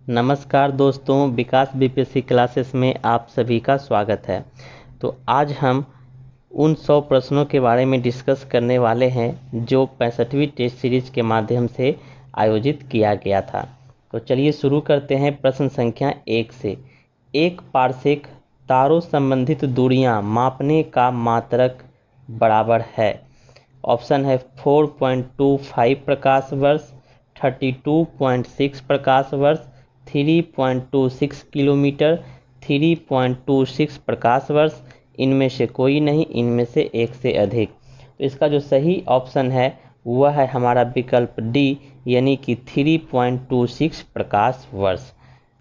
नमस्कार दोस्तों, विकास BPSC classes में आप सभी का स्वागत है। तो आज हम उन 100 प्रश्नों के बारे में डिस्कस करने वाले हैं जो 65वीं टेस्ट सीरीज के माध्यम से आयोजित किया गया था। तो चलिए शुरू करते हैं प्रश्न संख्या 1 से। एक पारसेक तारों संबंधित दूरियां मापने का मात्रक बराबर है। ऑप्शन है 4.25 प्रकाश वर्ष, 32.6 प्रकाश वर्ष, 3.26 किलोमीटर, 3.26 प्रकाश वर्ष, इनमें से कोई नहीं, इनमें से एक से अधिक। तो इसका जो सही ऑप्शन है वह है हमारा विकल्प डी, यानी कि 3.26 प्रकाश वर्ष।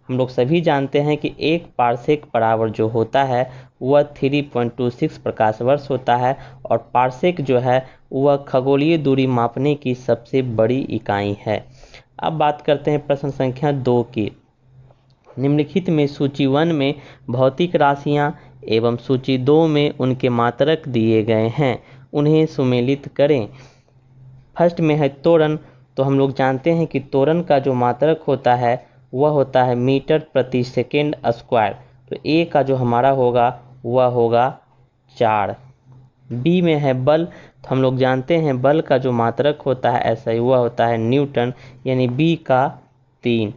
हम लोग सभी जानते हैं कि एक पारसेक बराबर जो होता है वह 3.26 प्रकाश वर्ष होता है, और पारसेक जो है वह खगोलीय दूरी मापने की सबसे बड़ी इकाई है। अब बात करते हैं प्रश्न संख्या 2 की। निम्नलिखित में सूची 1 में भौतिक राशियां एवं सूची 2 में उनके मात्रक दिए गए हैं, उन्हें सुमेलित करें। फर्स्ट में है त्वरण। तो हम लोग जानते हैं कि त्वरण का जो मात्रक होता है वह होता है मीटर प्रति सेकेंड स्क्वायर। तो ए का जो हमारा होगा वह होगा 4। बी में है बल। तो हम लोग जानते हैं बल का जो मात्रक होता है ऐसा ही वह होता है न्यूटन, यानी बी का 3।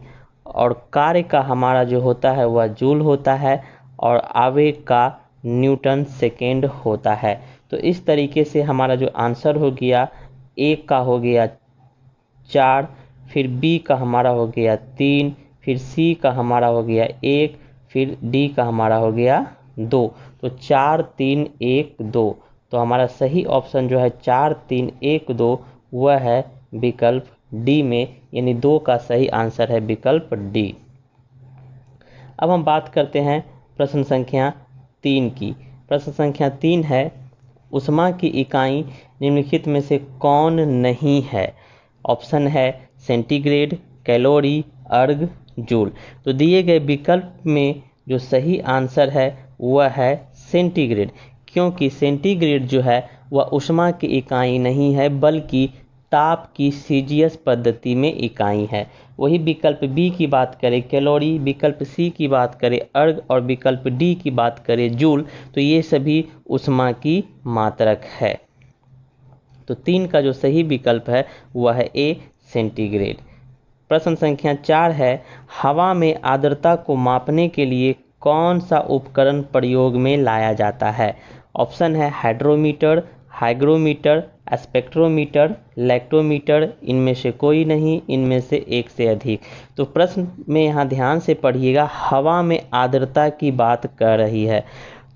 और कार्य का हमारा जो होता है वह जूल होता है, और आवेग का न्यूटन सेकेंड होता है। तो इस तरीके से हमारा जो आंसर हो गया ए का हो गया 4, फिर बी का हमारा हो गया 3, फिर सी का हमारा हो गया 1, फिर डी का हमारा हो गया 2। तो 4 3 1 2। तो हमारा सही ऑप्शन जो है 4 3 1 2 वह है विकल्प डी में, यानी 2 का सही आंसर है विकल्प डी। अब हम बात करते हैं प्रश्न संख्या 3 की। प्रश्न संख्या 3 है ऊष्मा की इकाई निम्नलिखित में से कौन नहीं है। ऑप्शन है सेंटीग्रेड, कैलोरी, अर्ग, जूल। तो दिए गए विकल्प में जो सही आंसर है वह है सेंटीग्रेड, क्योंकि सेंटीग्रेड जो है वह ऊष्मा की इकाई नहीं है बल्कि ताप की सीजीएस पद्धति में इकाई है। वही विकल्प बी की बात करें कैलोरी, विकल्प सी की बात करें अर्ग, और विकल्प डी की बात करें जूल, तो ये सभी ऊष्मा की मात्रक है। तो 3 का जो सही विकल्प है वह है ए सेंटीग्रेड। प्रश्न संख्या 4 है हवा में आर्द्रता को मापने के लिए कौन सा उपकरण प्रयोग में लाया जाता है। ऑप्शन है हाइड्रोमीटर, हाइग्रोमीटर, स्पेक्ट्रोमीटर, लैक्टोमीटर, इनमें से कोई नहीं, इनमें से एक से अधिक। तो प्रश्न में यहाँ ध्यान से पढ़िएगा, हवा में आर्द्रता की बात कर रही है।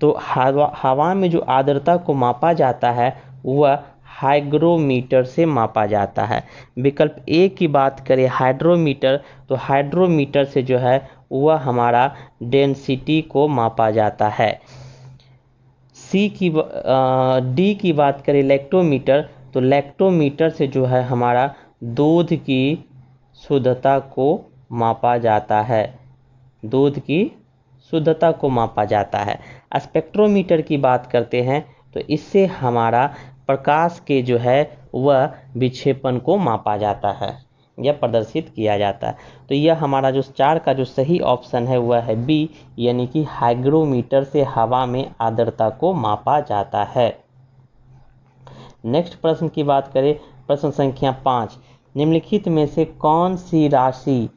तो हवा में जो आर्द्रता को मापा जाता है वह हाइग्रोमीटर से मापा जाता है। विकल्प ए की बात करें हाइड्रोमीटर, तो हाइड्रोमीटर से जो है वह हमारा डेंसिटी को मापा जाता है। डी की बात करें लैक्टोमीटर, तो लैक्टोमीटर से जो है हमारा दूध की शुद्धता को मापा जाता है, दूध की शुद्धता को मापा जाता है। स्पेक्ट्रोमीटर की बात करते हैं तो इससे हमारा प्रकाश के जो है वह विक्षेपण को मापा जाता है या प्रदर्शित किया जाता है। तो यह हमारा जो 4 का जो सही ऑप्शन है वह है बी, यानी कि हाइग्रोमीटर से हवा में आर्द्रता को मापा जाता है। नेक्स्ट प्रश्न की बात करें, प्रश्न संख्या 5, निम्नलिखित में से कौन सी राशि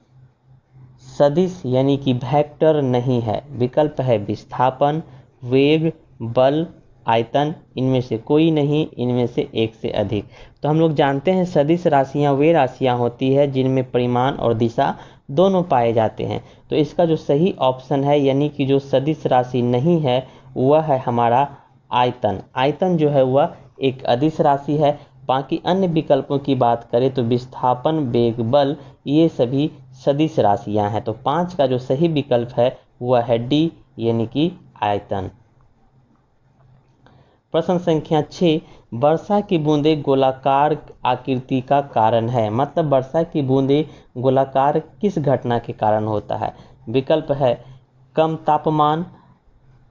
सदिश यानी कि वेक्टर नहीं है। विकल्प है विस्थापन, वेग, बल, आयतन, इनमें से कोई नहीं, इनमें से एक से अधिक। तो हम लोग जानते हैं सदिश राशियां वे राशियां होती है जिनमें परिमाण और दिशा दोनों पाए जाते हैं। तो इसका जो सही ऑप्शन है यानी कि जो सदिश राशि नहीं है वह है हमारा आयतन। आयतन जो है वह एक अदिश राशि है। बाकी अन्य विकल्पों की बात करें तो विस्थापन, वेग, बल, ये सभी सदिश राशियां हैं। तो 5 का जो सही विकल्प है वह है डी, यानी कि आयतन। प्रश्न संख्या 6, वर्षा की बूंदें गोलाकार आकृति का कारण है। मतलब वर्षा की बूंदें गोलाकार किस घटना के कारण होता है। विकल्प है कम तापमान,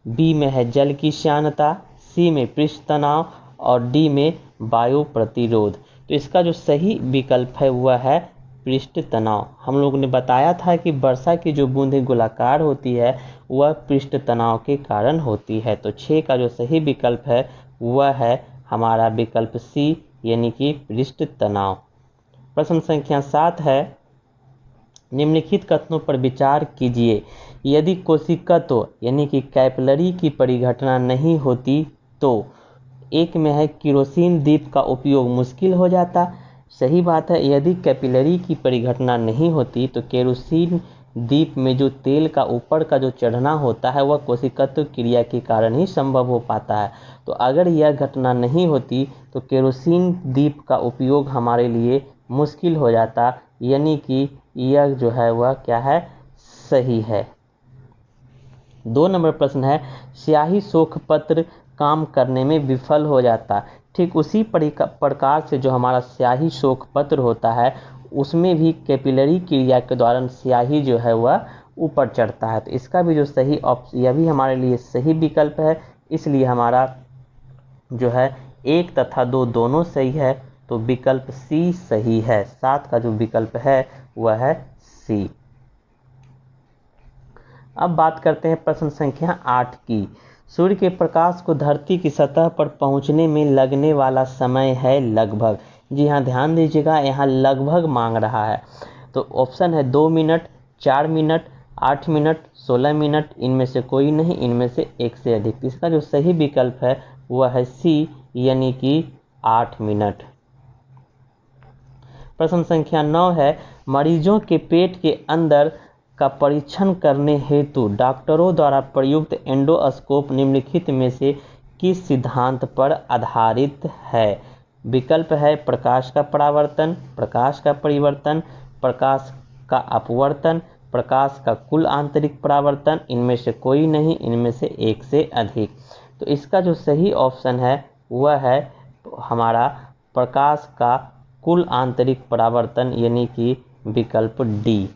बी में है जल की श्यानता, सी में पृष्ठ तनाव, और डी में वायु प्रतिरोध। तो इसका जो सही विकल्प है वह है पृष्ठ तनाव। हम लोगों ने बताया था कि वर्षा की जो बूंदें गोलाकार होती है वह पृष्ठ तनाव के कारण होती है। तो 6 का जो सही विकल्प है वह है हमारा विकल्प सी, यानी कि पृष्ठ तनाव। प्रश्न संख्या 7 है, निम्नलिखित कथनों पर विचार कीजिए। यदि कोशिकात्व यानी कि कैपिलरी की परिघटना नहीं होती तो एक में है केरोसिन दीप का उपयोग मुश्किल हो जाता। सही बात है, यदि कैपिलरी की परिघटना नहीं होती तो केरोसिन दीप में जो तेल का ऊपर का जो चढ़ना होता है वह कोशिकात्व क्रिया के कारण ही संभव हो पाता है। तो अगर यह घटना नहीं होती तो केरोसिन दीप का उपयोग हमारे लिए मुश्किल हो जाता, यानी कि यह जो है वह क्या है, सही है। 2 नंबर प्रश्न है, स्याही शोथ पत्र काम करने में विफल हो जाता। ठीक उसी प्रकार से जो हमारा स्याही शोथ पत्र होता है उसमें भी कैपिलरी क्रिया के दौरान स्याही जो है वह ऊपर चढ़ता है। तो इसका भी जो सही ऑप्शन, यह भी हमारे लिए सही विकल्प है, इसलिए हमारा जो है 1 तथा 2 दोनों सही है। तो विकल्प सी सही है। 7 का जो विकल्प है वह है सी। अब बात करते हैं प्रश्न संख्या 8 की। सूर्य के प्रकाश को धरती की सतह पर पहुंचने में लगने वाला समय है लगभग। जी हाँ, ध्यान दीजिएगा, यहाँ लगभग मांग रहा है। तो ऑप्शन है 2 मिनट, 4 मिनट, 8 मिनट, 16 मिनट, इनमें से कोई नहीं, इनमें से एक से अधिक। इसका जो सही विकल्प है वह है सी, यानी कि 8 मिनट। प्रश्न संख्या 9 है, मरीजों के पेट के अंदर का परीक्षण करने हेतु डॉक्टरों द्वारा प्रयुक्त एंडोस्कोप निम्नलिखित में से किस सिद्धांत पर आधारित है। विकल्प है प्रकाश का परावर्तन, प्रकाश का परिवर्तन, प्रकाश का अपवर्तन, प्रकाश का कुल आंतरिक परावर्तन, इनमें से कोई नहीं, इनमें से एक से अधिक। तो इसका जो सही ऑप्शन है वह है हमारा प्रकाश का कुल आंतरिक परावर्तन, यानी कि विकल्प डी।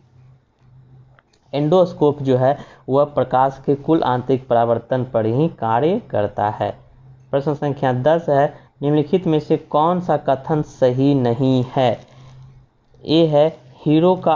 एंडोस्कोप जो है वह प्रकाश के कुल आंतरिक परावर्तन पर ही कार्य करता है। प्रश्न संख्या 10 है, निम्नलिखित में से कौन सा कथन सही नहीं है। ए है, हीरो का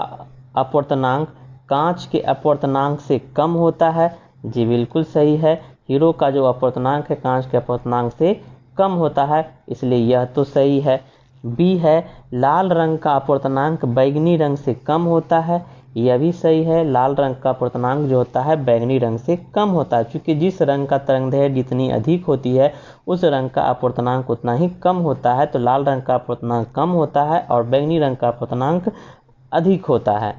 अपवर्तनांक कांच के अपवर्तनांक से कम होता है। जी बिल्कुल सही है, हीरो का जो अपवर्तनांक है कांच के अपवर्तनांक से कम होता है, इसलिए यह तो सही है। बी है, लाल रंग का अपवर्तनांक बैगनी रंग से कम होता है। यह भी सही है, लाल रंग का अपवर्तनांक जो होता है बैगनी रंग से कम होता है, क्योंकि जिस रंग का तरंगदैर्घ्य जितनी अधिक होती है उस रंग का अपवर्तनांक उतना ही कम होता है। तो लाल रंग का अपवर्तनांक कम होता है और बैगनी रंग का अपवर्तनांक अधिक होता है।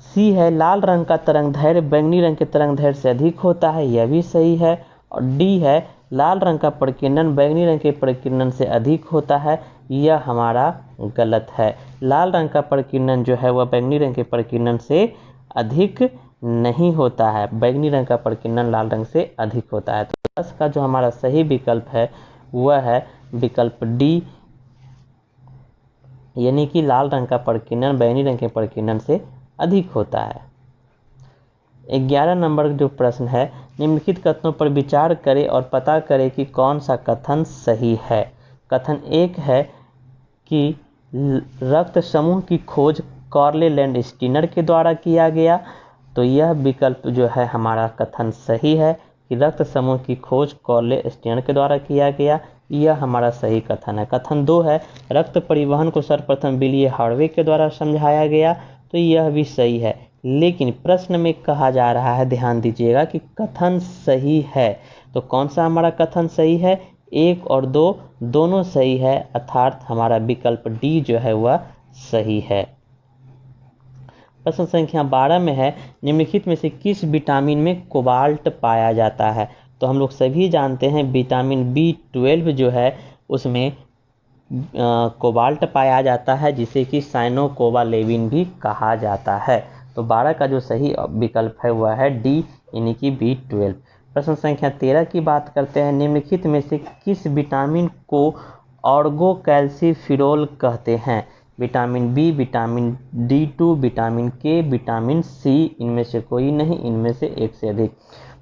सी है, लाल रंग का तरंगदैर्घ्य बैगनी रंग के तरंगदैर्घ्य से अधिक होता है। यह भी सही है। और डी है, लाल रंग का प्रकीर्णन बैगनी रंग के प्रकीर्णन से अधिक होता है। यह हमारा गलत है। लाल रंग का प्रकीर्णन जो है वह बैगनी रंग के प्रकीर्णन से अधिक नहीं होता है, बैगनी रंग का प्रकीर्णन लाल रंग से अधिक होता है। तो 10 का जो हमारा सही विकल्प है वह है विकल्प डी, यानी कि लाल रंग का प्रकीर्णन बैगनी रंग के प्रकीर्णन से अधिक होता है। 11 नंबर जो प्रश्न है, निम्नलिखित कथनों पर विचार करें और पता करें कि कौन सा कथन सही है। कथन 1 है कि रक्त समूह की खोज कार्ले लैंडस्टीनर के द्वारा किया गया। तो यह विकल्प जो है हमारा कथन सही है कि रक्त समूह की खोज कार्ले लैंडस्टीनर के द्वारा किया गया, यह हमारा सही कथन है। कथन 2 है, रक्त परिवहन को सर्वप्रथम विलियम हार्वे के द्वारा समझाया गया। तो यह भी सही है, लेकिन प्रश्न में कहा जा रहा है, ध्यान दीजिएगा, कि कथन सही है। तो कौन सा हमारा कथन सही है। 1 और 2 दोनों सही है, अर्थात हमारा विकल्प डी जो है वह सही है। प्रश्न संख्या 12 में है, निम्नलिखित में से किस विटामिन में कोबाल्ट पाया जाता है। तो हम लोग सभी जानते हैं विटामिन B12 जो है उसमें कोबाल्ट पाया जाता है, जिसे कि साइनोकोबालेविन भी कहा जाता है। तो 12 का जो सही विकल्प है वह है डी, यानी कि B12। प्रश्न संख्या 13 की बात करते हैं, निम्नलिखित में से किस विटामिन को ऑर्गोकैल्सिफेरॉल कहते हैं। Vitamin B, vitamin D2, vitamin K, vitamin C, इनमें से कोई नहीं, इनमें से एक से अधिक।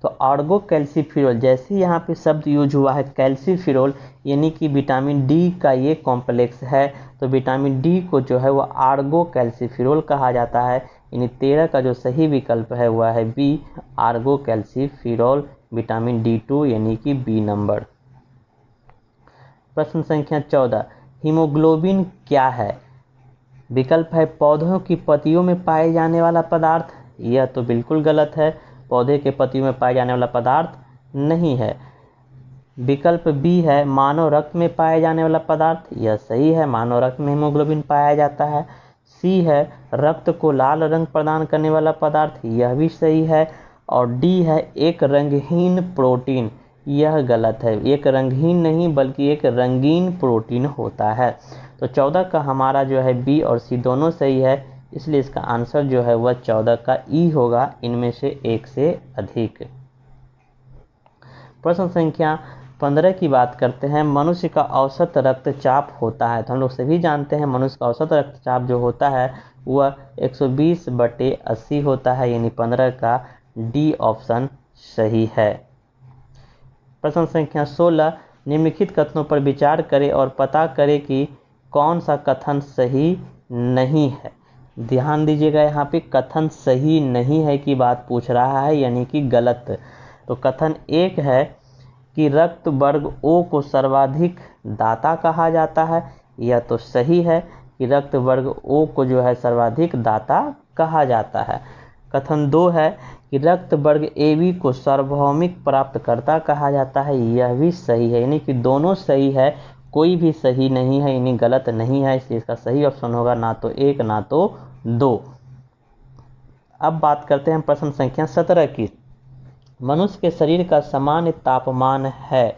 तो आर्गो कैल्सीफिरोल, जैसे यहाँ पे शब्द यूज हुआ है कैल्सीफिरोल, यानी कि विटामिन डी का ये कॉम्प्लेक्स है, तो विटामिन डी को जो है वो आर्गो कैल्सीफिरोल कहा जाता है। यानी 13 का जो सही विकल्प है वह है B, Ergo calciferol, vitamin D2 यानी कि बी नंबर। प्रश्न संख्या 14, हीमोग्लोबिन क्या है? विकल्प है पौधों की पत्तियों में पाए जाने वाला पदार्थ, यह तो बिल्कुल गलत है, पौधे के पत्तियों में पाए जाने वाला पदार्थ नहीं है। विकल्प बी है मानव रक्त में पाए जाने वाला पदार्थ, यह सही है, मानव रक्त में हीमोग्लोबिन पाया जाता है। सी है रक्त को लाल रंग प्रदान करने वाला पदार्थ, यह भी सही है। और डी है एक रंगहीन प्रोटीन, यह गलत है, एक रंगहीन नहीं बल्कि एक रंगीन प्रोटीन होता है। तो 14 का हमारा जो है बी और सी दोनों सही है, इसलिए इसका आंसर जो है वह 14 का ई होगा, इनमें से एक से अधिक। प्रश्न संख्या 15 की बात करते हैं, मनुष्य का औसत रक्तचाप होता है। तो हम लोग सभी जानते हैं मनुष्य का औसत रक्तचाप जो होता है वह 120/80 होता है, यानी 15 का डी ऑप्शन सही है। प्रश्न संख्या 16, निम्नलिखित कथनों पर विचार करें और पता करें कि कौन सा कथन सही नहीं है। ध्यान दीजिएगा, यहाँ पे कथन सही नहीं है की बात पूछ रहा है, यानी कि गलत। तो कथन एक है कि रक्त वर्ग ओ को सर्वाधिक दाता कहा जाता है, यह तो सही है कि रक्त वर्ग ओ को जो है सर्वाधिक दाता कहा जाता है। कथन 2 है कि रक्त वर्ग AB को सार्वभौमिक प्राप्तकर्ता कहा जाता है, यह भी सही है, यानी कि दोनों सही है, कोई भी सही नहीं है, यानी गलत नहीं है, इसलिए इसका सही ऑप्शन होगा ना तो 1 ना तो 2। अब बात करते हैं प्रश्न संख्या 17 की। मनुष्य के शरीर का सामान्य तापमान है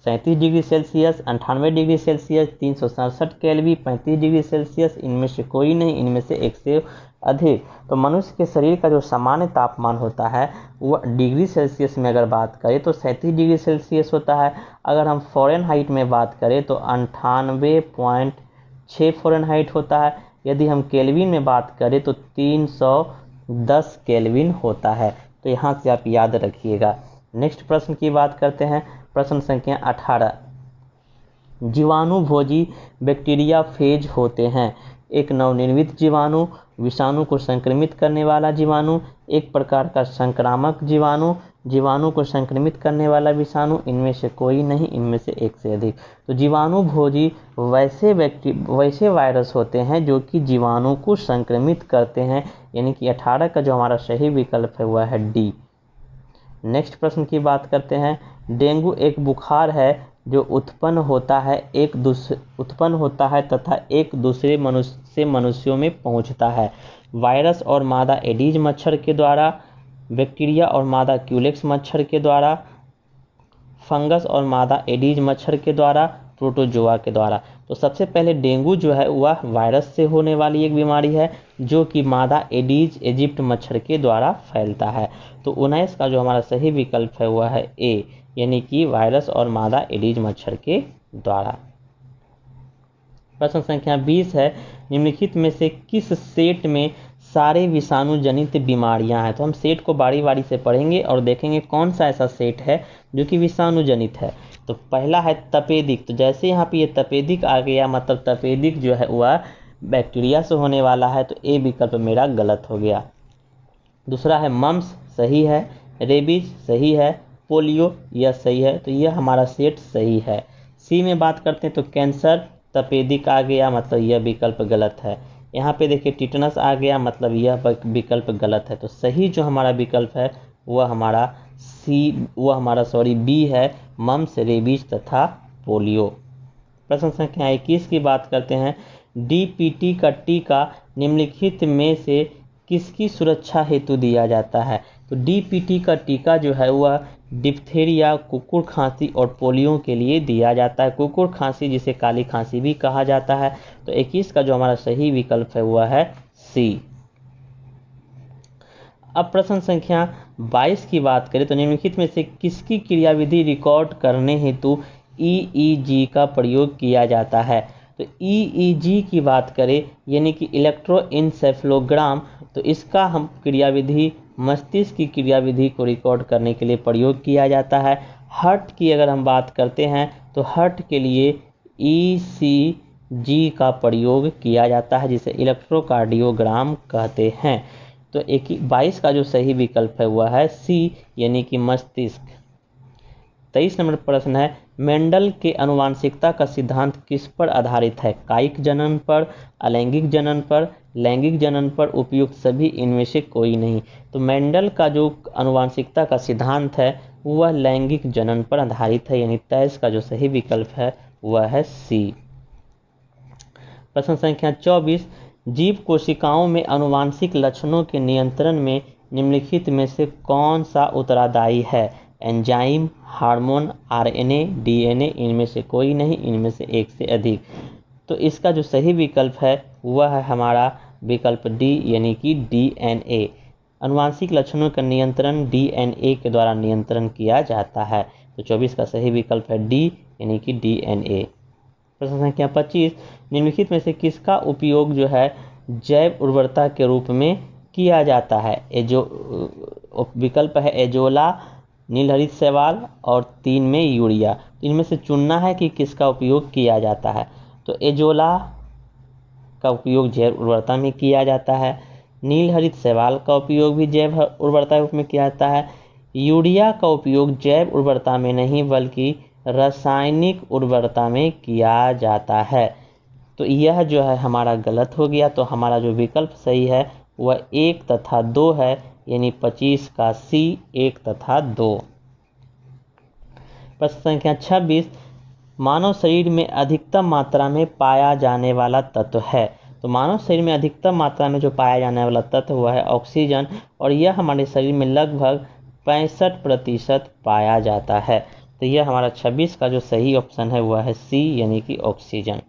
37 degree Celsius, 98 degree Celsius, 367 kelvin, 35 degree Celsius, इनमें से कोई नहीं, इनमें से एक से अधिक। तो मनुष्य के शरीर का जो सामान्य तापमान होता है वह डिग्री सेल्सियस में अगर बात करें तो 37 डिग्री सेल्सियस होता है। अगर हम फ़ारेनहाइट में बात करें तो 98.6 फ़ारेनहाइट होता है। यदि हम केल्विन में बात करें तो 310 केल्विन होता है। तो यहाँ से आप याद रखिएगा। नेक्स्ट प्रश्न की बात करते हैं, प्रश्न संख्या 18, जीवाणुभोजी बैक्टीरिया फेज होते हैं। एक नवनिर्मित जीवाणु, विषाणु को संक्रमित करने वाला जीवाणु, एक प्रकार का संक्रामक जीवाणु, जीवाणु को संक्रमित करने वाला विषाणु, इनमें से कोई नहीं, इनमें से एक से अधिक। तो जीवाणुभोजी वैसे वायरस होते हैं जो कि जीवाणु को संक्रमित करते हैं, यानी कि 18 का जो हमारा सही विकल्प है वह है डी। नेक्स्ट प्रश्न की बात करते हैं, डेंगू एक बुखार है जो उत्पन्न होता है तथा एक दूसरे मनुष्य से मनुष्यों में पहुंचता है। वायरस और मादा एडीज मच्छर के द्वारा, बैक्टीरिया और मादा क्यूलेक्स मच्छर के द्वारा, फंगस और मादा एडीज मच्छर के द्वारा, प्रोटोजोआ के द्वारा। तो सबसे पहले डेंगू जो है वह वायरस से होने वाली एक बीमारी है जो कि मादा एडीज इजिप्ट मच्छर के द्वारा फैलता है। तो 19 का जो हमारा सही विकल्प है वह है ए, यानी कि वायरस और मादा एडीज मच्छर के द्वारा। प्रश्न संख्या 20 है, निम्नलिखित में से किस सेट में सारे विषाणु जनित बीमारियां हैं। तो हम सेट को बारी बारी से पढ़ेंगे और देखेंगे कौन सा ऐसा सेट है जो कि विषाणु जनित है। तो पहला है तपेदिक, तो जैसे यहाँ पे ये तपेदिक आ गया, मतलब तपेदिक जो है वह बैक्टीरिया से होने वाला है, तो ए विकल्प मेरा गलत हो गया। दूसरा है मम्स, सही है। रेबीज सही है। पोलियो यह सही है, तो यह हमारा सेट सही है। सी में बात करते हैं तो कैंसर तपेदिक आ गया, मतलब यह विकल्प गलत है। यहाँ पे देखिए टिटनस आ गया, मतलब यह विकल्प गलत है। तो सही जो हमारा विकल्प है वह हमारा बी है, मम्स, रेबीज तथा पोलियो। प्रश्न संख्या 21 की बात करते हैं, डीपीटी का टीका निम्नलिखित में से किसकी सुरक्षा हेतु दिया जाता है। तो डीपीटी का टीका जो है वह डिप्थेरिया, कुकुर खांसी और पोलियो के लिए दिया जाता है। कुकुर खांसी जिसे काली खांसी भी कहा जाता है। तो 21 का जो हमारा सही विकल्प है वह है सी। अब प्रश्न संख्या 22 की बात करें तो निम्नलिखित में से किसकी क्रियाविधि रिकॉर्ड करने हेतु ईईजी का प्रयोग किया जाता है। तो ईईजी की बात करें यानी कि इलेक्ट्रोइंसेफेलोग्राम, तो इसका हम क्रियाविधि मस्तिष्क की क्रियाविधि को रिकॉर्ड करने के लिए प्रयोग किया जाता है। हार्ट की अगर हम बात करते हैं तो हार्ट के लिए ECG का प्रयोग किया जाता है, जिसे इलेक्ट्रोकार्डियोग्राम कहते हैं। तो 22 का जो सही विकल्प है वह है C, यानी कि मस्तिष्क। 23 नंबर प्रश्न है, मेंडल के आनुवंशिकता का सिद्धांत किस पर आधारित है? कायिक जनन पर, अलैंगिक जनन पर, लैंगिक जनन पर, उपयुक्त सभी, इनमें से कोई नहीं। तो मेंडल का जो आनुवंशिकता का सिद्धांत है वह लैंगिक जनन पर आधारित है, यानी 23 का जो सही विकल्प है वह है C। प्रश्न संख्या 24, जीव कोशिकाओं में आनुवंशिक लक्षणों के नियंत्रण में निम्नलिखित में से कौन सा उत्तरदायी है? एंजाइम, हार्मोन, RNA, DNA, इनमें से कोई नहीं, इनमें से एक से अधिक। तो इसका जो सही विकल्प है वह है हमारा विकल्प D, यानी कि DNA। आनुवंशिक लक्षणों का नियंत्रण DNA के द्वारा नियंत्रण किया जाता है। तो 24 का सही विकल्प है D, यानी कि DNA। प्रश्न संख्या 25, निम्नलिखित में से किसका उपयोग जो है जैव उर्वरता के रूप में किया जाता है? विकल्प है एजोला, नीलहरित शैवाल और 3 में यूरिया। इनमें से चुनना है कि किसका उपयोग किया जाता है। तो एजोला का उपयोग जैव उर्वरता में किया जाता है, नीलहरित शैवाल का उपयोग भी जैव उर्वरता के रूप में किया जाता है, यूरिया का उपयोग जैव उर्वरता में नहीं बल्कि रासायनिक उर्वरता में किया जाता है। तो यह जो है हमारा गलत हो गया। तो हमारा जो विकल्प सही है वह 1 तथा 2 है, यानी 25 का C, 1 तथा 2। प्रश्न संख्या 26, मानव शरीर में अधिकतम मात्रा में पाया जाने वाला तत्व है? तो मानव शरीर में अधिकतम मात्रा में जो पाया जाने वाला तत्व वह है ऑक्सीजन, और यह हमारे शरीर में लगभग 65% पाया जाता है। तो यह हमारा 26 का जो सही ऑप्शन है वह है C, यानी कि ऑक्सीजन।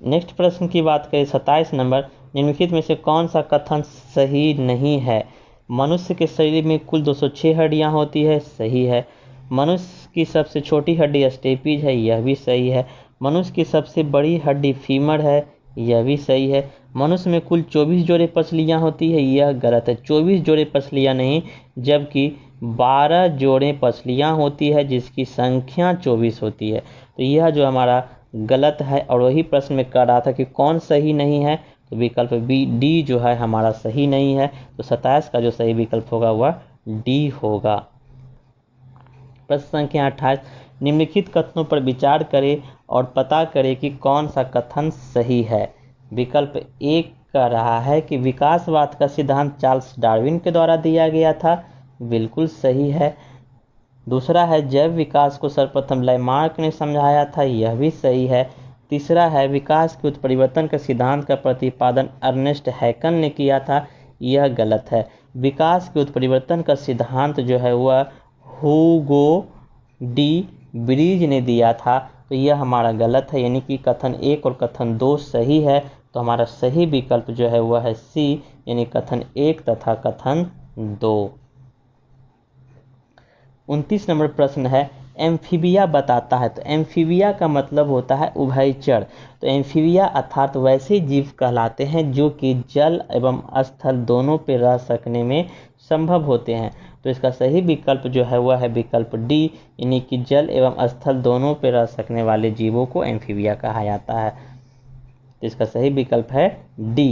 नेक्स्ट प्रश्न की बात करें 27 नंबर, निम्नलिखित में से कौन सा कथन सही नहीं है? मनुष्य के शरीर में कुल 206 हड्डियां होती है, सही है। मनुष्य की सबसे छोटी हड्डी स्टेपीज है, यह भी सही है। मनुष्य की सबसे बड़ी हड्डी फीमर है, यह भी सही है। मनुष्य में कुल 24 जोड़े पसलियां होती है, यह गलत है। 24 जोड़े पसलियां नहीं, जबकि 12 जोड़े पसलियां होती है, जिसकी संख्या 24 होती है। तो यह जो हमारा गलत है, और वही प्रश्न में कह रहा था कि कौन सही नहीं है, तो विकल्प D जो है हमारा सही नहीं है। तो 27 का जो सही विकल्प होगा वह D होगा। प्रश्न संख्या 28, निम्नलिखित कथनों पर विचार करें और पता करें कि कौन सा कथन सही है। विकल्प 1 कह रहा है कि विकासवाद का सिद्धांत चार्ल्स डार्विन के द्वारा दिया गया था, बिल्कुल सही है। दूसरा है जैव विकास को सर्वप्रथम लैमार्क ने समझाया था, यह भी सही है। तीसरा है विकास के उत्परिवर्तन के सिद्धांत का प्रतिपादन अर्नेस्ट हैकन ने किया था, यह गलत है। विकास के उत्परिवर्तन का सिद्धांत जो है वह ह्यूगो डी ब्रीज ने दिया था, तो यह हमारा गलत है, यानी कि कथन 1 और कथन 2 सही है। तो हमारा सही विकल्प जो है वह है C, यानी कथन 1 तथा कथन 2। 29 नंबर प्रश्न है, एम्फीबिया बताता है। तो एम्फीबिया का मतलब होता है उभयचर। तो एम्फीबिया अर्थात वैसे जीव कहलाते हैं जो कि जल एवं स्थल दोनों पर रह सकने में संभव होते हैं। तो इसका सही विकल्प जो है वह है विकल्प D, यानी कि जल एवं स्थल दोनों पर रह सकने वाले जीवों को एम्फीबिया कहा जाता है। तो इसका सही विकल्प है D।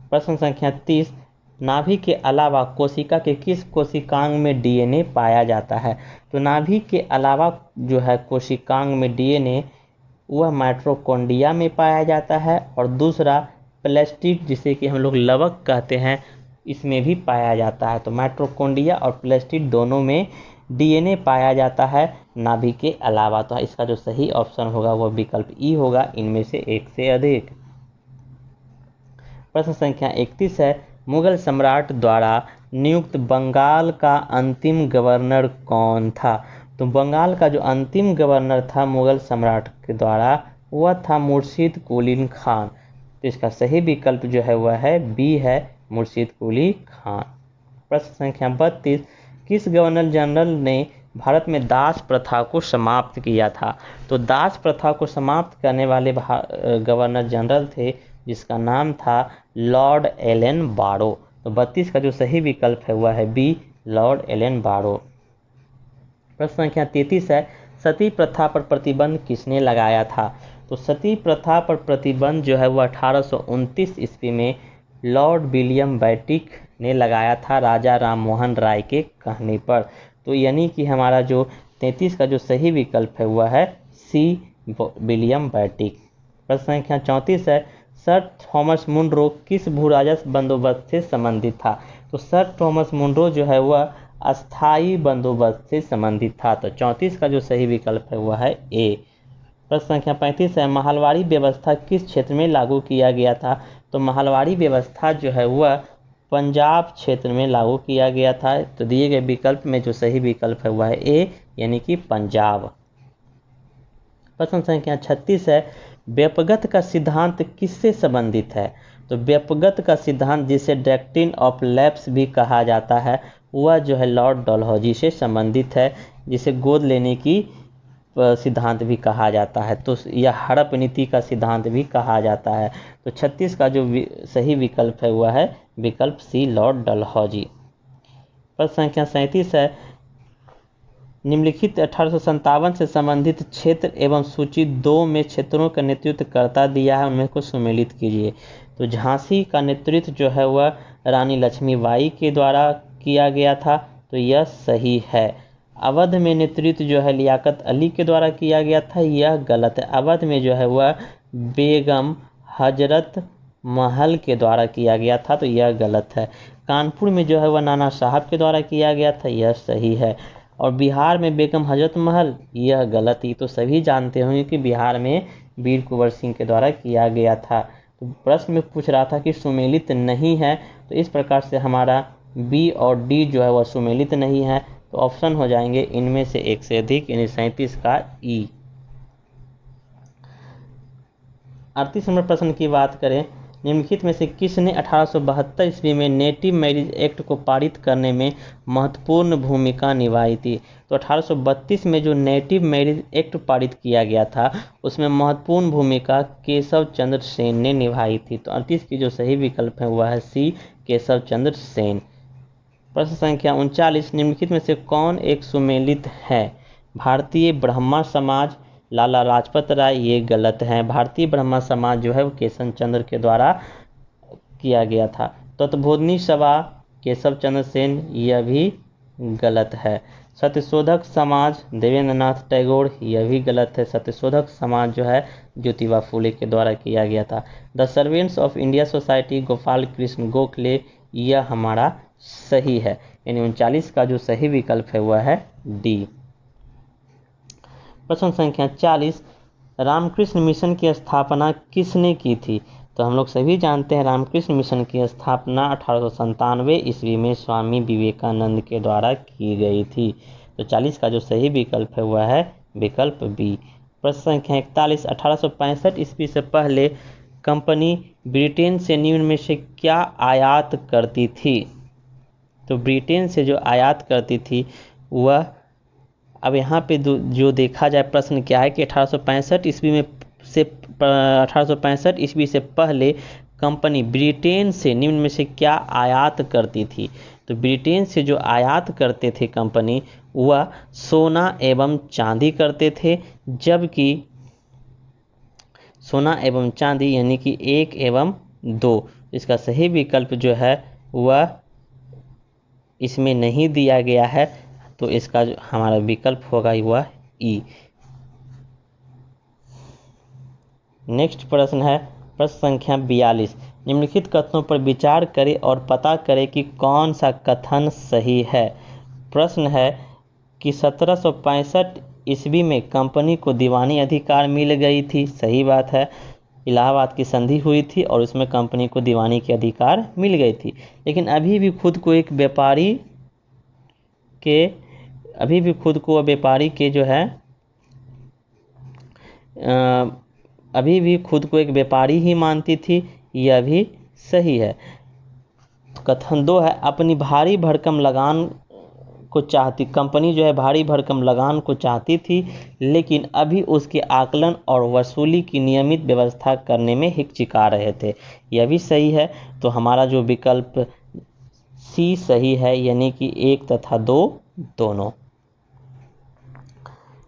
प्रश्न संख्या 30, नाभि के अलावा कोशिका के किस कोशिकांग में DNA पाया जाता है? तो नाभि के अलावा जो है कोशिकांग में DNA वह माइटोकॉन्ड्रिया में पाया जाता है, और दूसरा प्लास्टिड, जिसे कि हम लोग लवक कहते हैं, इसमें भी पाया जाता है। तो माइटोकॉन्ड्रिया और प्लास्टिड दोनों में DNA पाया जाता है नाभि के अलावा। तो इसका जो सही ऑप्शन होगा वह विकल्प E होगा, इनमें से एक से अधिक। प्रश्न संख्या 31 है, मुगल सम्राट द्वारा नियुक्त बंगाल का अंतिम गवर्नर कौन था? तो बंगाल का जो अंतिम गवर्नर था मुगल सम्राट के द्वारा वह था मुर्शिद कुली खान। तो इसका सही विकल्प जो है वह है B है, मुर्शिद कुली खान। प्रश्न संख्या 32, किस गवर्नर जनरल ने भारत में दास प्रथा को समाप्त किया था? तो दास प्रथा को समाप्त करने वाले गवर्नर जनरल थे जिसका नाम था लॉर्ड एलन बारो। तो 32 का जो सही विकल्प है वह है बी, लॉर्ड एलन बारो। प्रश्न संख्या 33 है, सती प्रथा पर प्रतिबंध किसने लगाया था? तो सती प्रथा पर प्रतिबंध जो है वह 1829 ईस्वी में लॉर्ड विलियम बेटिक ने लगाया था, राजा राम मोहन राय के कहने पर। तो यानी कि हमारा जो 33 का जो सही विकल्प है वह है सी, विलियम बेटिक। प्रश्न संख्या 34 है, सर थॉमस मुनरो किस भू राजस्व बंदोबस्त से संबंधित था? तो सर थॉमस मुनरो जो है वह अस्थाई बंदोबस्त से संबंधित था। तो 34 का जो सही विकल्प है वह है ए। प्रश्न संख्या 35 है, महलवाड़ी व्यवस्था किस क्षेत्र में लागू किया गया था? तो महलवाड़ी व्यवस्था जो है वह पंजाब क्षेत्र में लागू किया गया था। तो दिए गए विकल्प में जो सही विकल्प है वह है ए, यानी कि पंजाब। प्रश्न संख्या 36 है, व्यपगत का सिद्धांत किससे संबंधित है? तो व्यपगत का सिद्धांत, जिसे डॉक्ट्रिन ऑफ लैप्स भी कहा जाता है, वह जो है लॉर्ड डलहौजी से संबंधित है, जिसे गोद लेने की सिद्धांत भी कहा जाता है। तो यह हड़प नीति का सिद्धांत भी कहा जाता है। तो 36 का जो सही विकल्प है वह है विकल्प सी, लॉर्ड डलहौजी। प्रश्न संख्या 37 है, निम्नलिखित 1857 से संबंधित क्षेत्र एवं सूची 2 में क्षेत्रों का नेतृत्व करता दिया है, उनमें को सुमेलित कीजिए। तो झांसी का नेतृत्व जो है वह रानी लक्ष्मीबाई के द्वारा किया गया था, तो यह सही है। अवध में नेतृत्व जो है लियाकत अली के द्वारा किया गया था, यह गलत है। अवध में जो है वह बेगम हजरत महल के द्वारा किया गया था, तो यह गलत है। कानपुर में जो है वह नाना साहब के द्वारा किया गया था, यह सही है। और बिहार में बेगम हजरत महल, यह गलत ही। तो सभी जानते होंगे कि बिहार में वीर कुंवर सिंह के द्वारा किया गया था। तो प्रश्न में पूछ रहा था कि सुमेलित नहीं है, तो इस प्रकार से हमारा बी और डी जो है वह सुमेलित नहीं है। तो ऑप्शन हो जाएंगे इनमें से एक से अधिक, यानी 37 का ई। 38 नंबर प्रश्न की बात करें, निम्नलिखित में से किसने 1872 ईस्वी में नेटिव मैरिज एक्ट को पारित करने में महत्वपूर्ण भूमिका निभाई थी? तो 1832 में जो नेटिव मैरिज एक्ट पारित किया गया था, उसमें महत्वपूर्ण भूमिका केशव चंद्र सेन ने निभाई थी। तो 38 की जो सही विकल्प है वह है सी, केशव चंद्र सेन। प्रश्न संख्या 39, निम्नलिखित में से कौन एक सुमेलित है? भारतीय ब्रह्मा समाज, लाला लाजपत राय, ये गलत है। भारतीय ब्रह्मा समाज जो है वो केशव चंद्र के द्वारा किया गया था। तत्वबोधिनी सभा, केशव चंद्र सेन, यह भी गलत है। सत्यशोधक समाज, देवेंद्र नाथ टैगोर, यह भी गलत है। सत्यशोधक समाज जो है ज्योतिबा फूले के द्वारा किया गया था। The servants of India society, Gopal Krishna Gokhale, यह हमारा सही है, यानी 39 का जो सही विकल्प है वह है डी। प्रश्न संख्या 40, रामकृष्ण मिशन की स्थापना किसने की थी? तो हम लोग सभी जानते हैं रामकृष्ण मिशन की स्थापना 1897 ईस्वी में स्वामी विवेकानंद के द्वारा की गई थी। तो 40 का जो सही विकल्प है वह है विकल्प बी। प्रश्न संख्या 41, 1865 ईस्वी से पहले कंपनी ब्रिटेन से निम्न में से क्या आयात करती थी? तो ब्रिटेन से जो आयात करती थी वह, अब यहाँ पे जो देखा जाए प्रश्न क्या है कि 1865 ईस्वी से पहले कंपनी ब्रिटेन से निम्न में से क्या आयात करती थी? तो ब्रिटेन से जो आयात करते थे कंपनी, वह सोना एवं चांदी करते थे, जबकि सोना एवं चांदी यानी कि 1 एवं 2, इसका सही विकल्प जो है वह इसमें नहीं दिया गया है। तो इसका जो हमारा विकल्प होगा वह ई। नेक्स्ट प्रश्न है प्रश्न संख्या 42, निम्नलिखित कथनों पर विचार करें और पता करें कि कौन सा कथन सही है। प्रश्न है कि 1765 ईस्वी में कंपनी को दीवानी अधिकार मिल गई थी, सही बात है। इलाहाबाद की संधि हुई थी और उसमें कंपनी को दीवानी के अधिकार मिल गई थी, लेकिन अभी भी खुद को एक व्यापारी के जो है अभी भी खुद को एक व्यापारी ही मानती थी, यह भी सही है। कथन 2 है, अपनी भारी भरकम लगान को चाहती कंपनी जो है भारी भरकम लगान को चाहती थी, लेकिन अभी उसके आकलन और वसूली की नियमित व्यवस्था करने में हिचकिचा रहे थे, यह भी सही है। तो हमारा जो विकल्प सी सही है, यानी कि 1 तथा 2 दोनों।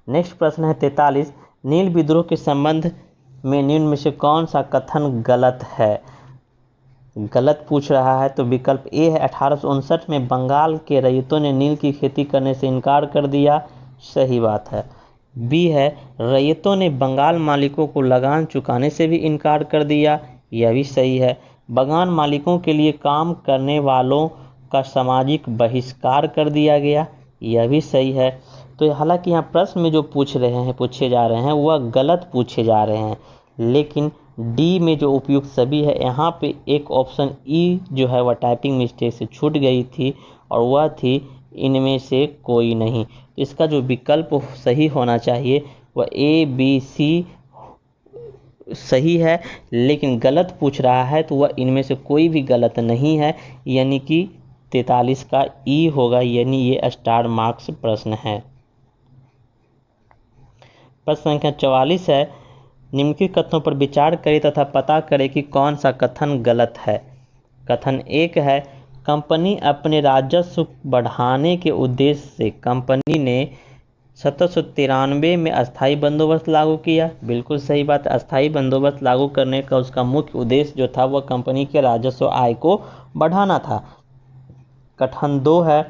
नेक्स्ट प्रश्न है 43, नील विद्रोह के संबंध में निम्न में से कौन सा कथन गलत है? गलत पूछ रहा है तो विकल्प ए है 1859 में बंगाल के रैयतों ने नील की खेती करने से इनकार कर दिया, सही बात है। बी है रैयतों ने बंगाल मालिकों को लगान चुकाने से भी इनकार कर दिया, यह भी सही है। बगान मालिकों के लिए काम करने वालों का सामाजिक बहिष्कार कर दिया गया, यह भी सही है। तो हालांकि यहाँ प्रश्न में जो पूछे जा रहे हैं वह गलत पूछे जा रहे हैं, लेकिन डी में जो उपयुक्त सभी है, यहाँ पे एक ऑप्शन ई जो है वह टाइपिंग मिस्टेक से छूट गई थी और वह थी इनमें से कोई नहीं। तो इसका जो विकल्प सही होना चाहिए वह ए बी सी सही है, लेकिन गलत पूछ रहा है तो वह इनमें से कोई भी गलत नहीं है, यानी कि 43 का ई होगा, यानी ये स्टार मार्क्स प्रश्न है। प्रश्न संख्या 44 है, निम्नलिखित कथनों पर विचार करें तथा पता करें कि कौन सा कथन गलत है। कथन 1 है, कंपनी अपने राजस्व बढ़ाने के उद्देश्य से कंपनी ने 1793 में अस्थायी बंदोबस्त लागू किया, बिल्कुल सही बात। अस्थायी बंदोबस्त लागू करने का उसका मुख्य उद्देश्य जो था वह कंपनी के राजस्व आय को बढ़ाना था। कथन 2 है,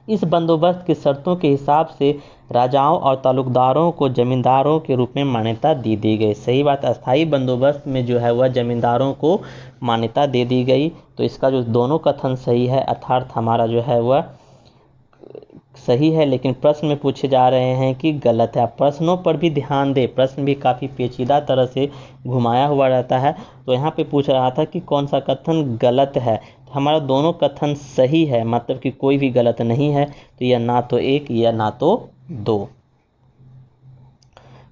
इस बंदोबस्त की शर्तों के हिसाब से राजाओं और तालुकदारों को जमींदारों के रूप में मान्यता दी गई, सही बात। अस्थायी बंदोबस्त में जो है वह जमींदारों को मान्यता दे दी गई, तो इसका जो दोनों कथन सही है, अर्थात हमारा जो है वह सही है, लेकिन प्रश्न में पूछे जा रहे हैं कि गलत है। प्रश्नों पर भी ध्यान दे, प्रश्न भी काफ़ी पेचीदा तरह से घुमाया हुआ रहता है। तो यहाँ पे पूछ रहा था कि कौन सा कथन गलत है, तो हमारा दोनों कथन सही है, मतलब कि कोई भी गलत नहीं है। तो यह ना तो 1 या ना तो 2।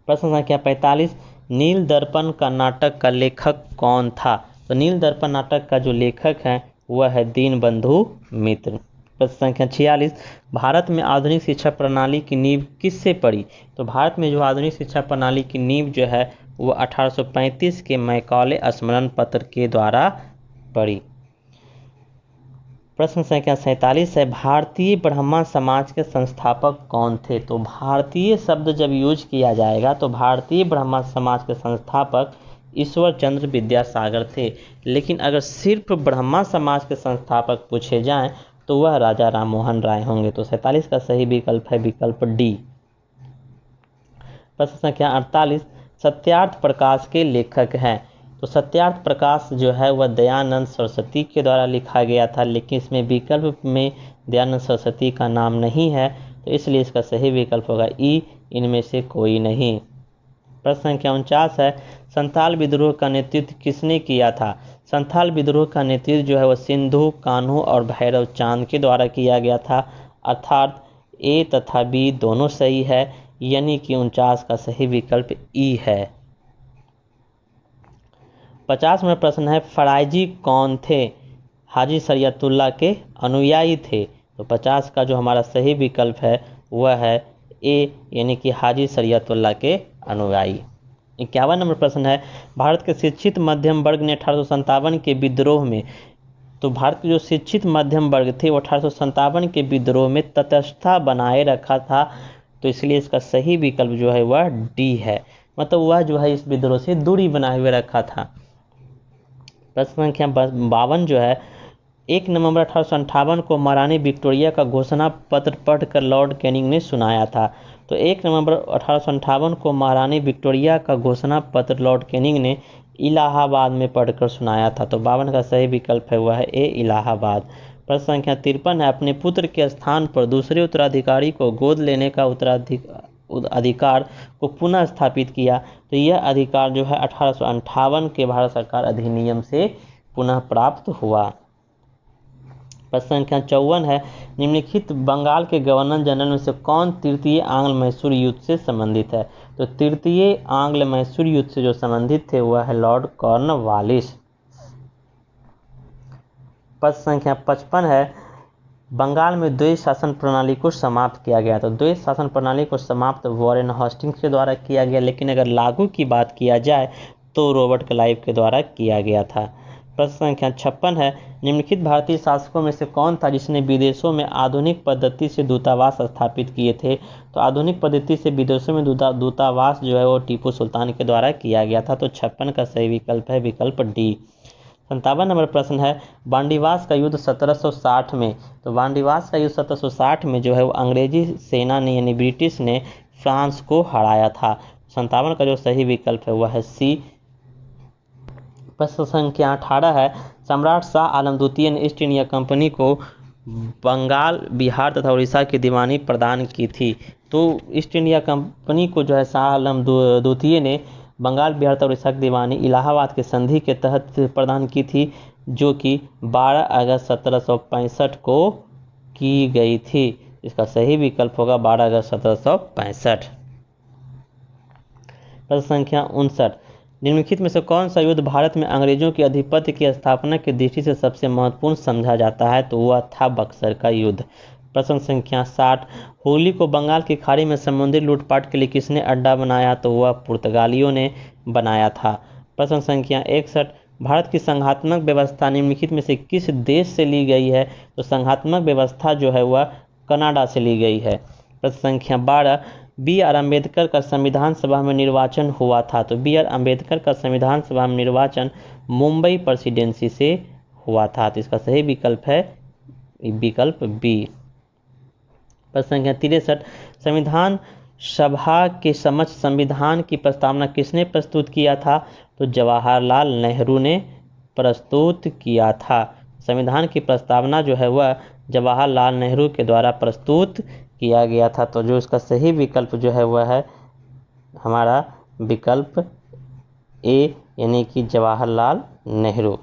प्रश्न संख्या 45, नील दर्पण का नाटक का लेखक कौन था? तो नील दर्पण नाटक का जो लेखक है वह है दीनबंधु मित्र। प्रश्न संख्या 46, भारत में आधुनिक शिक्षा प्रणाली की नींव किससे पड़ी? तो भारत में जो आधुनिक शिक्षा प्रणाली की नींव जो है वह 1835 के मैकॉले स्मरण पत्र के द्वारा पड़ी। प्रश्न संख्या 47 है, भारतीय ब्राह्मण समाज के संस्थापक कौन थे? तो भारतीय शब्द जब यूज किया जाएगा तो भारतीय ब्राह्मण समाज के संस्थापक ईश्वर चंद्र विद्यासागर थे, लेकिन अगर सिर्फ ब्राह्मण समाज के संस्थापक पूछे जाएं तो वह राजा राममोहन राय होंगे। तो 47 का सही विकल्प है विकल्प डी। प्रश्न संख्या 48, सत्यार्थ प्रकाश के लेखक हैं? तो सत्यार्थ प्रकाश जो है वह दयानंद सरस्वती के द्वारा लिखा गया था, लेकिन इसमें विकल्प में दयानंद सरस्वती का नाम नहीं है, तो इसलिए इसका सही विकल्प होगा ई, इनमें से कोई नहीं। प्रश्न संख्या 49 है, संथाल विद्रोह का नेतृत्व किसने किया था? संथाल विद्रोह का नेतृत्व जो है वह सिंधु कान्हू और भैरव चांद के द्वारा किया गया था, अर्थात ए तथा बी दोनों सही है, यानी कि 49 का सही विकल्प ई है। 50वां प्रश्न है, फराइजी कौन थे? हाजी शरियतुल्लाह के अनुयायी थे। तो 50 का जो हमारा सही विकल्प है वह है ए, यानी कि हाजी शरियतुल्लाह के अनुयायी। 51 नंबर प्रश्न है, भारत के शिक्षित मध्यम वर्ग ने 1857 के विद्रोह में, तो भारत के जो शिक्षित मध्यम वर्ग थे वो 1857 के विद्रोह में तटस्थता बनाए रखा था, तो इसलिए इसका सही विकल्प जो है वह डी है, मतलब वह जो है इस विद्रोह से दूरी बनाए हुए रखा था। प्रश्न संख्या 52 जो है, 1 नवंबर 1858 को महारानी विक्टोरिया का घोषणा पत्र पढ़कर लॉर्ड कैनिंग ने सुनाया था। तो 1 नवंबर 1858 को महारानी विक्टोरिया का घोषणा पत्र लॉर्ड कैनिंग ने इलाहाबाद में पढ़कर सुनाया था। तो 52 का सही विकल्प है वह है ए, इलाहाबाद। प्रश्न संख्या 53 है, अपने पुत्र के स्थान पर दूसरे उत्तराधिकारी को गोद लेने का अधिकार को पुनः स्थापित किया। तो यह अधिकार जो है 1858 के भारत सरकार अधिनियम से पुनः प्राप्त हुआ। प्रश्न संख्या 54 है, निम्नलिखित बंगाल के गवर्नर जनरल में से कौन तृतीय आंग्ल मैसूर युद्ध से संबंधित है? तो तृतीय आंग्ल मैसूर युद्ध से जो संबंधित थे वह है लॉर्ड कॉर्नवालिस। प्रश्न संख्या 55 है, बंगाल में द्वैध शासन प्रणाली को समाप्त किया गया। तो द्वैध शासन प्रणाली को समाप्त वॉरेन हेस्टिंग्स के द्वारा किया गया, लेकिन अगर लागू की बात किया जाए तो रॉबर्ट क्लाइव के द्वारा किया गया था। प्रश्न संख्या 56 है, निम्नलिखित भारतीय शासकों में से कौन था जिसने विदेशों में आधुनिक पद्धति से दूतावास स्थापित किए थे? तो आधुनिक पद्धति से विदेशों में दूतावास जो है वो टीपू सुल्तान के द्वारा किया गया था। तो 56 का सही विकल्प है विकल्प डी। 57 नंबर प्रश्न है, वांडीवास का युद्ध 1760 में, तो वांडीवास का युद्ध 1760 में जो है वो अंग्रेजी सेना ने यानी ब्रिटिश ने फ्रांस को हराया था। 57 का जो सही विकल्प है वह है सी। प्रश्न संख्या 18 है, सम्राट शाह आलम द्वितीय ने ईस्ट इंडिया कंपनी को बंगाल, बिहार तथा उड़ीसा की दीवानी प्रदान की थी। तो ईस्ट इंडिया कंपनी को जो है शाह आलम द्वितीय ने बंगाल, बिहार तथा उड़ीसा की दीवानी इलाहाबाद के संधि के तहत प्रदान की थी, जो कि 12 अगस्त 1765 को की गई थी। इसका सही विकल्प होगा 12 अगस्त 1765। प्रश्न संख्या 59, निम्नलिखित में से कौन सा युद्ध भारत में अंग्रेजों के आधिपत्य की स्थापना की दृष्टि से सबसे महत्वपूर्ण समझा जाता है? तो वह था बक्सर का युद्ध। प्रश्न संख्या 60, होली को बंगाल की खाड़ी में समुद्री लूटपाट के लिए किसने अड्डा बनाया? तो वह पुर्तगालियों ने बनाया था। प्रश्न संख्या 61, भारत की संघात्मक व्यवस्था निम्नलिखित में से किस देश से ली गई है? तो संघात्मक व्यवस्था जो है वह कनाडा से ली गई है। प्रश्न संख्या 12, बी.आर. अम्बेडकर का संविधान सभा में निर्वाचन हुआ था। तो बी.आर. अम्बेडकर का संविधान सभा में निर्वाचन मुंबई प्रेसिडेंसी से हुआ था। तो इसका सही विकल्प है विकल्प बी। प्रश्न संख्या 63, संविधान सभा के समक्ष संविधान की प्रस्तावना किसने प्रस्तुत किया था? तो जवाहरलाल नेहरू ने प्रस्तुत किया था। संविधान की प्रस्तावना जो है वह जवाहरलाल नेहरू के द्वारा प्रस्तुत किया गया था। तो जो इसका सही विकल्प जो है वह है हमारा विकल्प ए यानी कि जवाहरलाल नेहरू।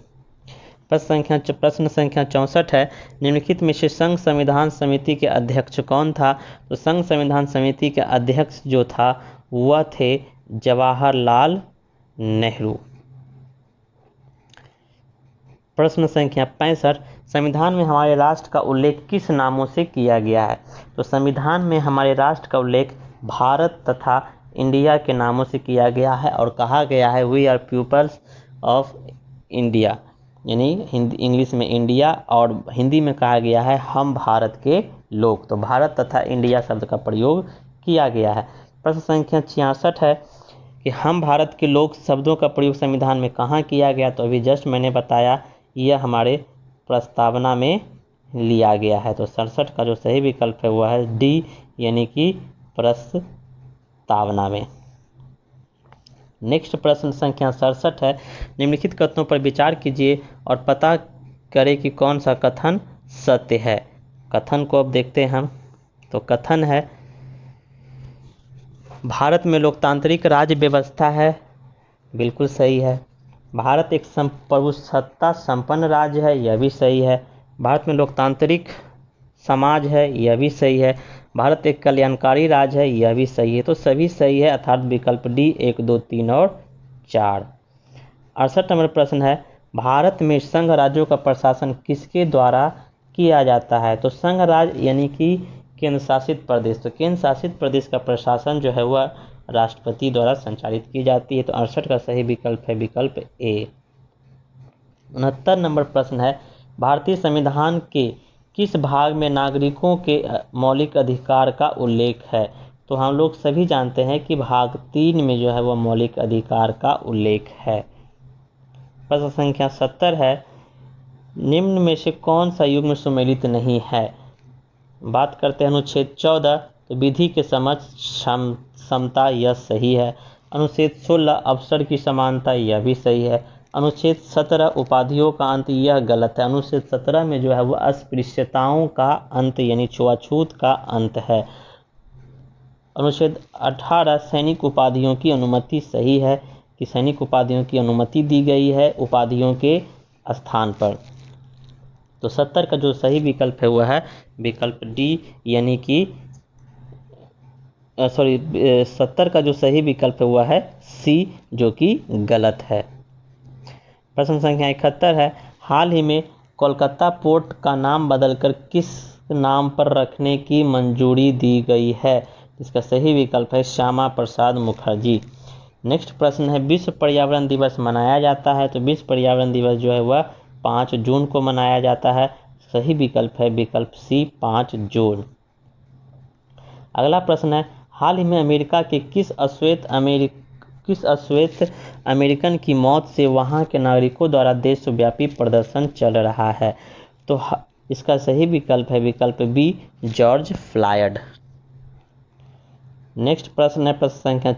प्रश्न संख्या 64 है, निम्नलिखित में से संघ संविधान समिति के अध्यक्ष कौन था? तो संघ संविधान समिति के अध्यक्ष जो था वह थे जवाहरलाल नेहरू। प्रश्न संख्या 65, संविधान में हमारे राष्ट्र का उल्लेख किस नामों से किया गया है? तो संविधान में हमारे राष्ट्र का उल्लेख भारत तथा इंडिया के नामों से किया गया है और कहा गया है we are peoples of India, यानी इंग्लिश में इंडिया और हिंदी में कहा गया है हम भारत के लोग। तो भारत तथा इंडिया शब्द का प्रयोग किया गया है। प्रश्न संख्या 66 है कि हम भारत के लोग शब्दों का प्रयोग संविधान में कहाँ किया गया? तो अभी जस्ट मैंने बताया यह हमारे प्रस्तावना में लिया गया है। तो 67 का जो सही विकल्प है वह है डी यानी कि प्रस्तावना में। नेक्स्ट प्रश्न संख्या 67 है, निम्नलिखित कथनों पर विचार कीजिए और पता करें कि कौन सा कथन सत्य है। कथन को अब देखते हैं हम। तो कथन है, भारत में लोकतांत्रिक राज्य व्यवस्था है, बिल्कुल सही है। भारत एक प्रभुसत्ता संपन्न राज्य है, यह भी सही है। भारत में लोकतांत्रिक समाज है, यह भी सही है। भारत एक कल्याणकारी राज्य है, यह भी सही है। तो सभी सही है, अर्थात विकल्प डी 1, 2, 3 और 4। 68 नंबर प्रश्न है, भारत में संघ राज्यों का प्रशासन किसके द्वारा किया जाता है? तो संघ राज्य यानी कि केंद्र शासित प्रदेश। तो केंद्र शासित प्रदेश का प्रशासन जो है वह राष्ट्रपति द्वारा संचालित की जाती है। तो 68 का सही विकल्प है विकल्प ए। 69 नंबर प्रश्न है, भारतीय संविधान के किस भाग में नागरिकों के मौलिक अधिकार का उल्लेख है? तो हम लोग सभी जानते हैं कि भाग 3 में जो है वह मौलिक अधिकार का उल्लेख है। प्रश्न संख्या 70 है, निम्न में से कौन सा युग्म सुमेलित नहीं है? बात करते हैं अनुच्छेद 14, तो विधि के समक्ष समता, यह सही है। अनुच्छेद 16 अवसर की समानता, यह भी सही है। अनुच्छेद 17 उपाधियों का अंत, यह गलत है। अनुच्छेद 17 में जो है वह अस्पृश्यताओं का अंत यानी छुआछूत का अंत है। अनुच्छेद 18 सैनिक उपाधियों की अनुमति, सही है कि सैनिक उपाधियों की अनुमति दी गई है उपाधियों के स्थान पर। तो 70 का जो सही विकल्प है वह है विकल्प डी यानी कि 70 का जो सही विकल्प है वह है सी जो कि गलत है। प्रश्न संख्या 71 है, हाल ही में कोलकाता पोर्ट का नाम बदलकर किस नाम पर रखने की मंजूरी दी गई है? इसका सही विकल्प है श्यामा प्रसाद मुखर्जी। नेक्स्ट प्रश्न है विश्व पर्यावरण दिवस मनाया जाता है, तो विश्व पर्यावरण दिवस जो है वह 5 जून को मनाया जाता है। सही विकल्प है विकल्प सी 5 जून। अगला प्रश्न है हाल ही में अमेरिका के किस अश्वेत अमेरिकन की मौत से वहां के नागरिकों द्वारा देशव्यापी प्रदर्शन चल रहा है, तो इसका सही विकल्प है विकल्प बी जॉर्ज फ्लॉयड। नेक्स्ट प्रश्न है प्रश्न संख्या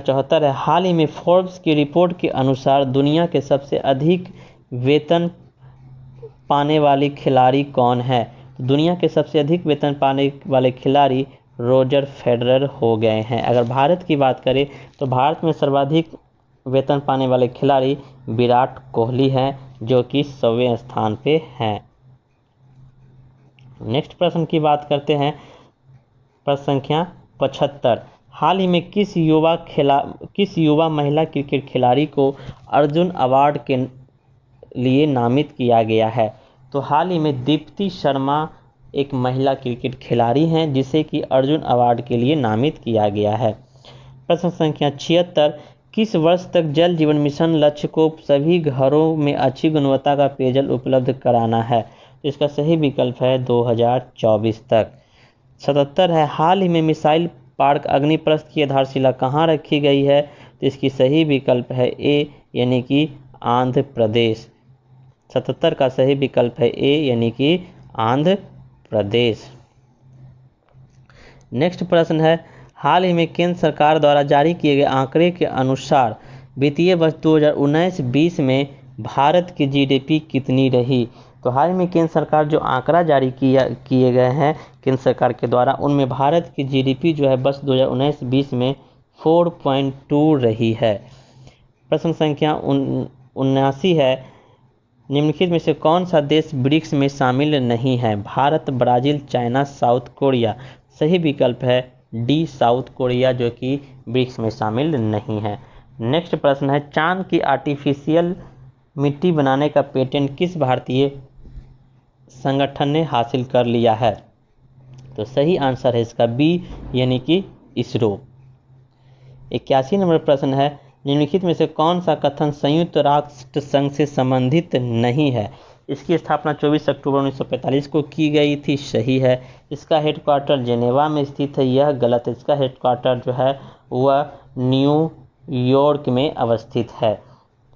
74 है हाल ही में फोर्ब्स की रिपोर्ट के अनुसार दुनिया के सबसे अधिक वेतन पाने वाली खिलाड़ी कौन है, तो दुनिया के सबसे अधिक वेतन पाने वाले खिलाड़ी रोजर फेडरर हो गए हैं। अगर भारत की बात करें तो भारत में सर्वाधिक वेतन पाने वाले खिलाड़ी विराट कोहली हैं जो कि 100वें स्थान पे हैं। नेक्स्ट प्रश्न की बात करते हैं प्रश्न संख्या 75 हाल ही में किस युवा महिला क्रिकेट खिलाड़ी को अर्जुन अवार्ड के लिए नामित किया गया है, तो हाल ही में दीप्ति शर्मा एक महिला क्रिकेट खिलाड़ी हैं जिसे कि अर्जुन अवार्ड के लिए नामित किया गया है। प्रश्न संख्या 76 किस वर्ष तक जल जीवन मिशन लक्ष्य को सभी घरों में अच्छी गुणवत्ता का पेयजल उपलब्ध कराना है, तो इसका सही विकल्प है 2024 तक। 77 है हाल ही में मिसाइल पार्क अग्निप्रस्थ की आधारशिला कहाँ रखी गई है, तो इसकी सही विकल्प है ए यानी कि आंध्र प्रदेश। 77 का सही विकल्प है ए यानी कि आंध्र प्रदेश। नेक्स्ट प्रश्न है हाल ही में केंद्र सरकार द्वारा जारी किए गए आंकड़े के अनुसार वित्तीय वर्ष 2019-20 में भारत की जीडीपी कितनी रही, तो हाल ही में केंद्र सरकार जो आंकड़ा जारी किए गए हैं केंद्र सरकार के द्वारा उनमें भारत की जीडीपी जो है वर्ष 2019-20 में 4.2 रही है। प्रश्न संख्या 79 है निम्नलिखित में से कौन सा देश ब्रिक्स में शामिल नहीं है, Bharat, Brazil, China, south Korea. सही विकल्प है डी साउथ कोरिया जो कि ब्रिक्स में शामिल नहीं है। नेक्स्ट प्रश्न है चांद की आर्टिफिशियल मिट्टी बनाने का पेटेंट किस भारतीय संगठन ने हासिल कर लिया है, तो सही आंसर है इसका बी यानी कि इसरो। 81 नंबर प्रश्न है निम्नलिखित में से कौन सा कथन संयुक्त राष्ट्र संघ से संबंधित नहीं है, इसकी स्थापना 24 अक्टूबर 1945 को की गई थी। सही है। इसका हेडक्वार्टर जेनेवा में स्थित है। यह गलत है। इसका हेडक्वार्टर जो है वह न्यूयॉर्क में अवस्थित है।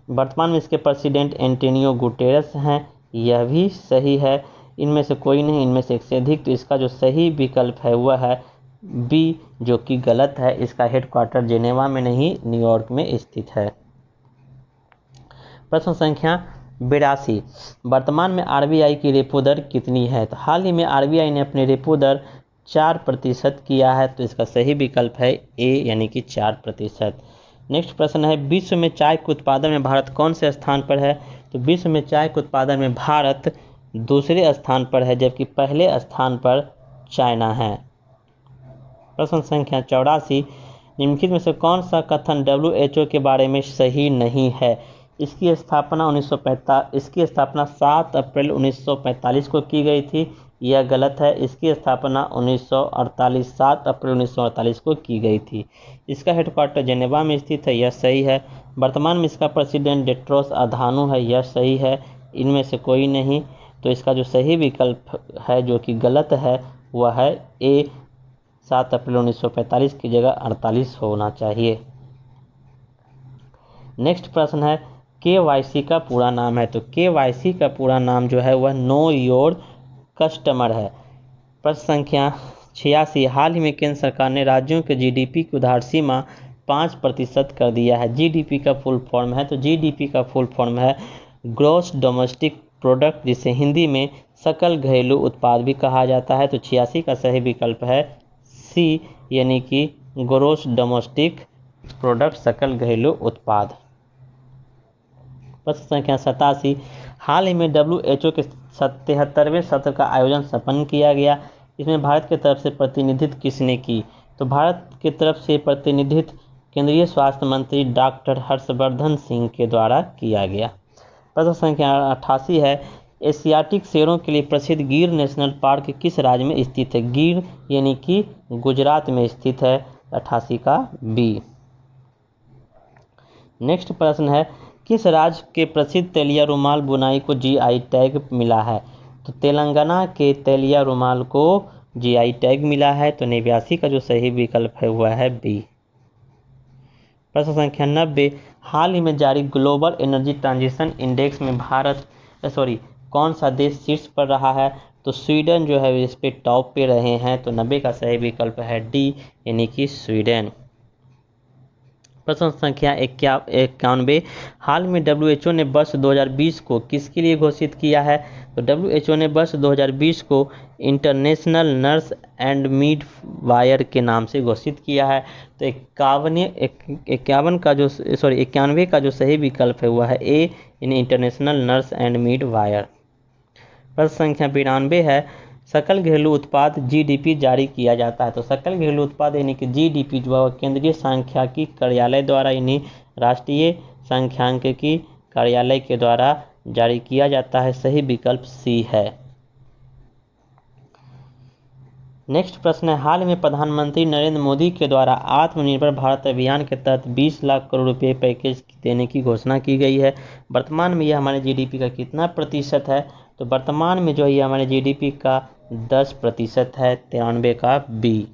वर्तमान में इसके प्रेसिडेंट एंटोनियो गुटेरेस हैं। यह भी सही है। इनमें से कोई नहीं, इनमें से एक से अधिक। तो इसका जो सही विकल्प है वह है बी जो कि गलत है। इसका हेडक्वार्टर जेनेवा में नहीं न्यूयॉर्क में स्थित है। प्रश्न संख्या 82 वर्तमान में आरबीआई की रेपो दर कितनी है, तो हाल ही में आरबीआई ने अपने रेपो दर 4% किया है। तो इसका सही विकल्प है ए यानी कि 4%। नेक्स्ट प्रश्न है विश्व में चाय के उत्पादन में भारत कौन से स्थान पर है, तो विश्व में चाय के उत्पादन में भारत दूसरे स्थान पर है जबकि पहले स्थान पर चाइना है। प्रश्न संख्या 84 निम्नलिखित में से कौन सा कथन WHO के बारे में सही नहीं है, इसकी स्थापना 7 अप्रैल 1945 को की गई थी। यह गलत है। इसकी स्थापना 7 अप्रैल 1948 को की गई थी। इसका हेडक्वार्टर जेनेवा में स्थित है। यह सही है। वर्तमान में इसका प्रेसिडेंट टेड्रोस अधानों है। यह सही है। इनमें से कोई नहीं। तो इसका जो सही विकल्प है जो कि गलत है वह है ए 7 अप्रैल 1945 की जगह 48 होना चाहिए। नेक्स्ट प्रश्न है KYC का पूरा नाम है, तो KYC का पूरा नाम जो है वह नो योर कस्टमर है। प्रश्न संख्या 86 हाल ही में केंद्र सरकार ने राज्यों के जीडीपी की उधार सीमा 5% कर दिया है। जीडीपी का फुल फॉर्म है, तो जीडीपी का फुल फॉर्म है ग्रॉस डोमेस्टिक प्रोडक्ट, जिसे हिंदी में सकल घरेलू उत्पाद भी कहा जाता है। तो 86 का सही विकल्प है सी यानी कि ग्रॉस डोमेस्टिक प्रोडक्ट, सकल घरेलू उत्पाद। प्रश्न संख्या 87 हाल ही में WHO के 77वें सत्र का आयोजन संपन्न किया गया। इसमें भारत की तरफ से प्रतिनिधित्व किसने की, तो भारत की तरफ से प्रतिनिधित्व केंद्रीय स्वास्थ्य मंत्री डॉक्टर हर्षवर्धन सिंह के द्वारा किया गया। प्रश्न संख्या 88 है एशियाटिक शेरों के लिए प्रसिद्ध गिर नेशनल पार्क किस राज्य में स्थित है? गिर यानी कि गुजरात में स्थित है। 88 का बी। नेक्स्ट प्रश्न है, किस राज्य के प्रसिद्ध तैलिया रुमाल बुनाई को जीआई टैग मिला है? तो तेलंगाना के तैलिया रुमाल को जीआई टैग मिला है। तो 89 का जो सही विकल्प है वह है बी। प्रश्न संख्या 90, हाल ही में जारी ग्लोबल एनर्जी ट्रांजिशन इंडेक्स में कौन सा देश शीर्ष पर रहा है? तो स्वीडन जो है इस पे टॉप पे रहे हैं। तो 90 का सही विकल्प है डी यानी कि स्वीडन। प्रश्न संख्या 91, हाल में डब्ल्यूएचओ ने वर्ष 2020 को किसके लिए घोषित किया है? तो डब्ल्यूएचओ ने वर्ष 2020 को international nurse and mid wire के नाम से घोषित किया है। तो 91 का जो सही विकल्प है वह है ए यानी international nurse and mid wire. प्रश्न संख्या 92 है, सकल घरेलू उत्पाद जीडीपी जारी किया जाता है। तो सकल घरेलू उत्पाद यानी कि जीडीपी जो है केंद्रीय सांख्यिकी कार्यालय द्वारा यानी राष्ट्रीय सांख्यिकी कार्यालय के द्वारा जारी किया जाता है। सही विकल्प सी है। नेक्स्ट प्रश्न है, हाल में प्रधानमंत्री नरेंद्र मोदी के द्वारा आत्मनिर्भर भारत अभियान के तहत 20 लाख करोड़ रुपए पैकेज देने की घोषणा की गई है। वर्तमान में यह हमारे जीडीपी का कितना प्रतिशत है? तो वर्तमान में जो है ये हमारे जीडीपी का 10% है। 93 का बी।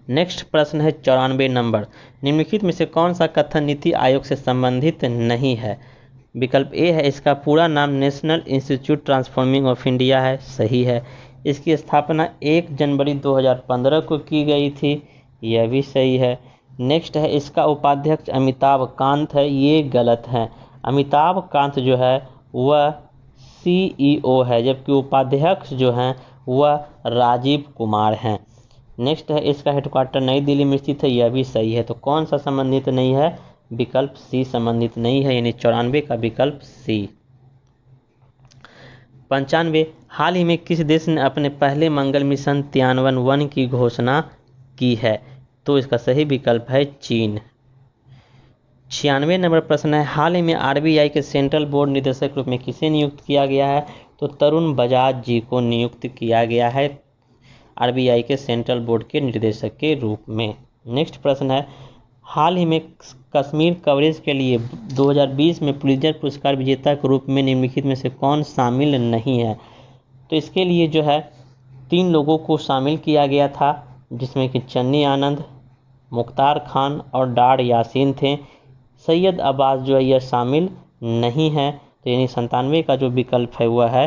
नेक्स्ट प्रश्न है 94 नंबर, निम्नलिखित में से कौन सा कथन नीति आयोग से संबंधित नहीं है? विकल्प ए है, इसका पूरा नाम national institute transforming of India है। सही है। इसकी स्थापना 1 जनवरी 2015 को की गई थी। यह भी सही है। नेक्स्ट है, इसका उपाध्यक्ष अमिताभ कांत है। ये गलत है। अमिताभ कांत जो है वह सीईओ है, जबकि उपाध्यक्ष जो हैं वह राजीव कुमार हैं। नेक्स्ट है, इसका हेडक्वार्टर नई दिल्ली में स्थित है। यह भी सही है। तो कौन सा संबंधित नहीं है? विकल्प सी संबंधित नहीं है, यानी 94 का विकल्प सी। 95, हाल ही में किस देश ने अपने पहले मंगल मिशन तियानवन की घोषणा की है? तो इसका सही विकल्प है चीन। 96 नंबर प्रश्न है, हाल ही में आरबीआई के सेंट्रल बोर्ड निदेशक के रूप में किसे नियुक्त किया गया है? तो तरुण बजाज जी को नियुक्त किया गया है आरबीआई के सेंट्रल बोर्ड के निर्देशक के रूप में। नेक्स्ट प्रश्न है, हाल ही में कश्मीर कवरेज के लिए 2020 में पुलित्जर पुरस्कार विजेता के रूप में निम्नलिखित में से कौन शामिल नहीं है? तो इसके लिए जो है 3 लोगों को शामिल किया गया था, जिसमें कि चन्नी आनंद, मुख्तार खान और डार यासीन थे। सैयद अब्बास जो है यह शामिल नहीं है। तो यानी 97 का जो विकल्प है वह है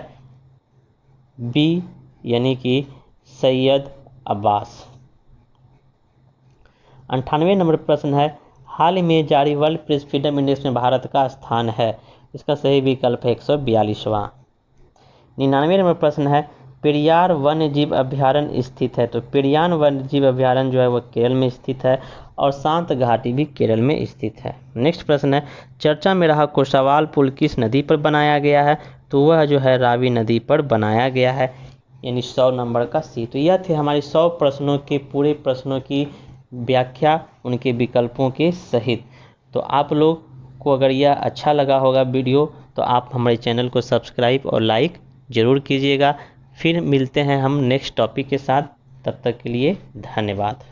बी यानी कि सैयद अब्बास। 98 नंबर प्रश्न है, हाल ही में जारी वर्ल्ड प्रेस फ्रीडम इंडेक्स में भारत का स्थान है। इसका सही विकल्प है 142वां। 99 नंबर प्रश्न है, पेरियार वन्य जीव अभ्यारण्य स्थित है। तो पेरियार वन्य जीव अभ्यारण्य जो है वह केरल में स्थित है और शांत घाटी भी केरल में स्थित है। नेक्स्ट प्रश्न है, चर्चा में रहा कोसावाल पुल किस नदी पर बनाया गया है? तो वह जो है रावी नदी पर बनाया गया है, यानी 100 नंबर का सी। तो यह थे हमारे 100 प्रश्नों के पूरे प्रश्नों की व्याख्या उनके विकल्पों के सहित। तो आप लोग को अगर यह अच्छा लगा होगा वीडियो तो आप हमारे चैनल को सब्सक्राइब और लाइक ज़रूर कीजिएगा। फिर मिलते हैं हम नेक्स्ट टॉपिक के साथ। तब तक के लिए धन्यवाद।